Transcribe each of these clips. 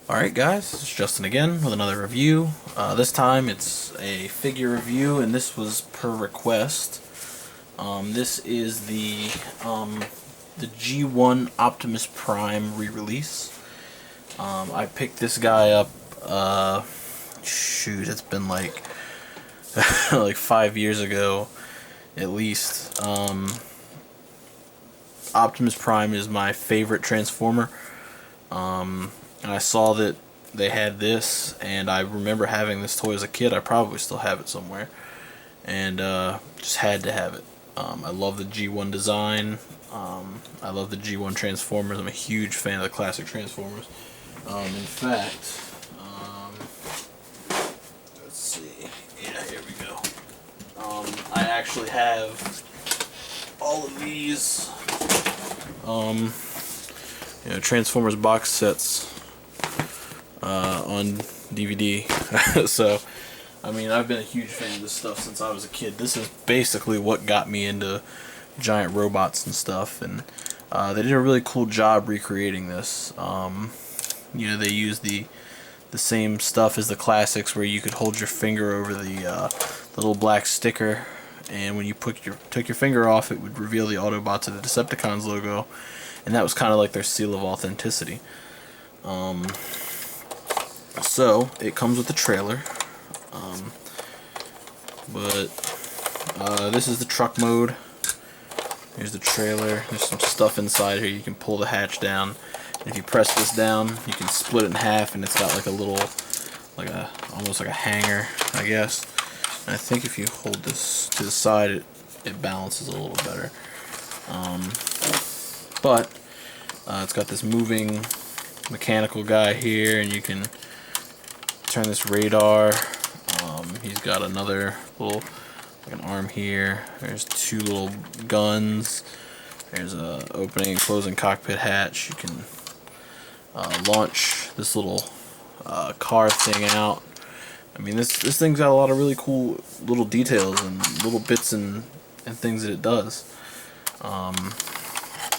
Alright guys, it's Justin again with another review. This time it's a figure review and this was per request. This is the G1 Optimus Prime re-release. I picked this guy up, it's been like like 5 years ago at least. Optimus Prime is my favorite Transformer. And I saw that they had this, and I remember having this toy as a kid. I probably still have it somewhere, and just had to have it. I love the G1 design. I love the G1 Transformers. I'm a huge fan of the classic Transformers. In fact, let's see. Yeah, here we go. I actually have all of these Transformers box sets on DVD. So, I mean, I've been a huge fan of this stuff since I was a kid. This is basically what got me into giant robots and stuff, and they did a really cool job recreating this. They used the same stuff as the classics, where you could hold your finger over the little black sticker, and when you took your finger off, it would reveal the Autobots and the Decepticons logo, and that was kind of like their seal of authenticity. So it comes with the trailer, but this is the truck mode. Here's the trailer. There's some stuff inside here. You can pull the hatch down. And if you press this down, you can split it in half, and it's got like a little, almost like a hanger, I guess. And I think if you hold this to the side, it balances a little better. But it's got this moving mechanical guy here, and you can turn this radar. He's got another little, like an arm here. There's two little guns. There's a opening and closing cockpit hatch. You can launch this little car thing out. I mean, this thing's got a lot of really cool little details and little bits and things that it does.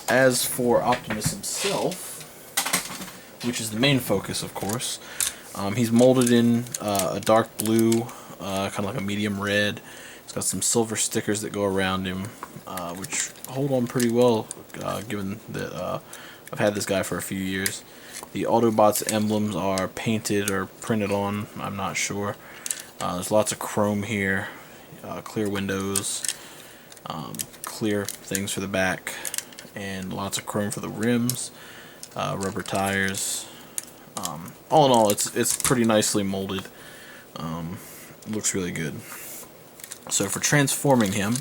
As for Optimus himself, which is the main focus, of course, he's molded in a dark blue, kind of like a medium red. It's got some silver stickers that go around him, which hold on pretty well, given that I've had this guy for a few years. The Autobots emblems are painted or printed on, I'm not sure. There's lots of chrome here, clear windows, clear things for the back, and lots of chrome for the rims, rubber tires. All in all, it's pretty nicely molded. Looks really good. So for transforming him,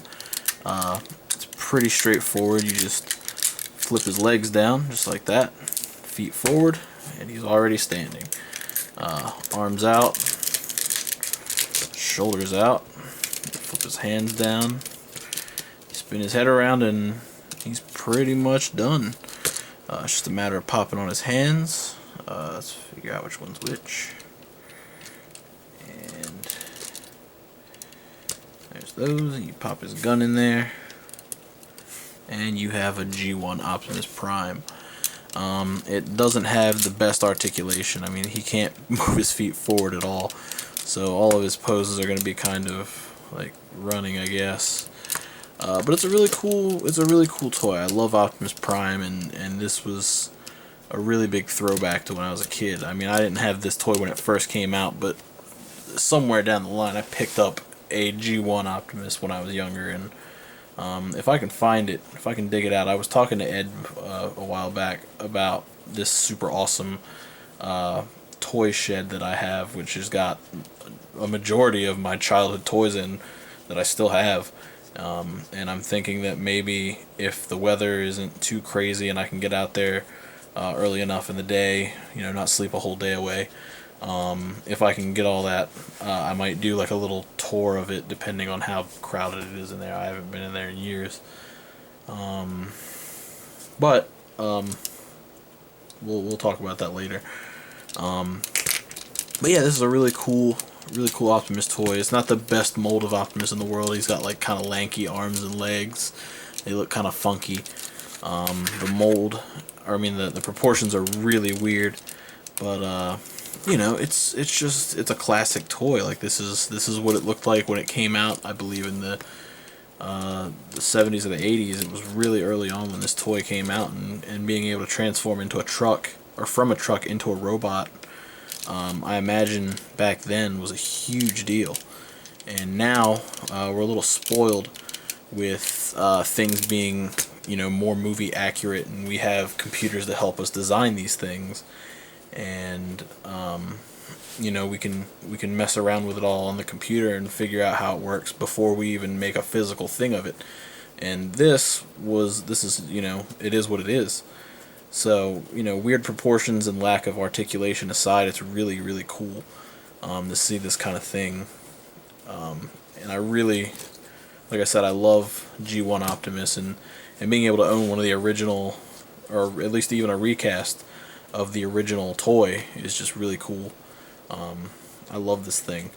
it's pretty straightforward. You just flip his legs down, just like that, feet forward, and he's already standing. Arms out, shoulders out, flip his hands down, spin his head around, and he's pretty much done. It's just a matter of popping on his hands. Let's figure out which one's which. And there's those, and you pop his gun in there, and you have a G1 Optimus Prime. It doesn't have the best articulation. I mean, he can't move his feet forward at all, so all of his poses are going to be kind of like running, I guess. But it's a really cool toy. I love Optimus Prime, and this was a really big throwback to when I was a kid. I mean, I didn't have this toy when it first came out, but somewhere down the line I picked up a G1 Optimus when I was younger, and if I can find it, if I can dig it out. I was talking to Ed a while back about this super awesome toy shed that I have, which has got a majority of my childhood toys in that I still have. And I'm thinking that maybe if the weather isn't too crazy and I can get out there early enough in the day, not sleep a whole day away, if I can get all that, I might do like a little tour of it, depending on how crowded it is in there. I haven't been in there in years. But we'll talk about that later. But yeah, this is a really cool Optimus toy. It's not the best mold of Optimus in the world. He's got like kind of lanky arms and legs. They look kind of funky. The mold, or I mean the proportions are really weird. But you know, it's a classic toy. Like this is what it looked like when it came out. I believe in the 70s or the 80s. It was really early on when this toy came out, and being able to transform into a truck, or from a truck into a robot, I imagine back then was a huge deal. And now we're a little spoiled with things being, you know, more movie accurate, and we have computers that help us design these things, and you know, we can mess around with it all on the computer and figure out how it works before we even make a physical thing of it. And this is, you know, it is what it is. So, you know, weird proportions and lack of articulation aside, it's really, really cool to see this kind of thing. And I really, like I said, I love G1 Optimus, and being able to own one of the original, or at least even a recast of the original toy, is just really cool. I love this thing.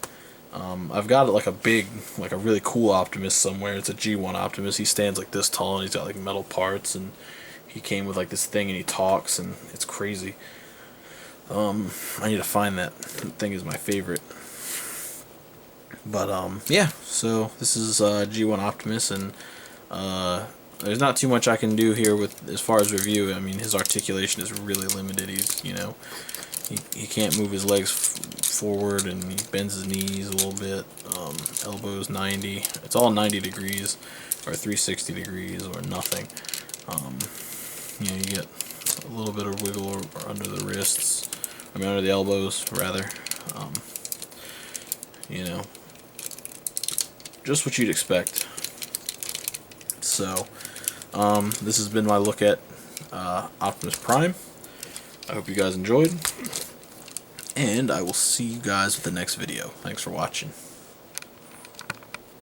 I've got like a really cool Optimus somewhere. It's a G1 Optimus. He stands like this tall, and he's got like metal parts, and he came with like this thing, and he talks, and it's crazy. I need to find that. That thing is my favorite. But yeah, so this is G1 Optimus, and there's not too much I can do here with as far as review. I mean, his articulation is really limited. He's, you know, he can't move his legs forward, and he bends his knees a little bit. Elbows 90. It's all 90 degrees, or 360 degrees, or nothing. You know, you get a little bit of wiggle or under the wrists. I mean, under the elbows, rather. You know, just what you'd expect. So, this has been my look at Optimus Prime. I hope you guys enjoyed, and I will see you guys with the next video. Thanks for watching.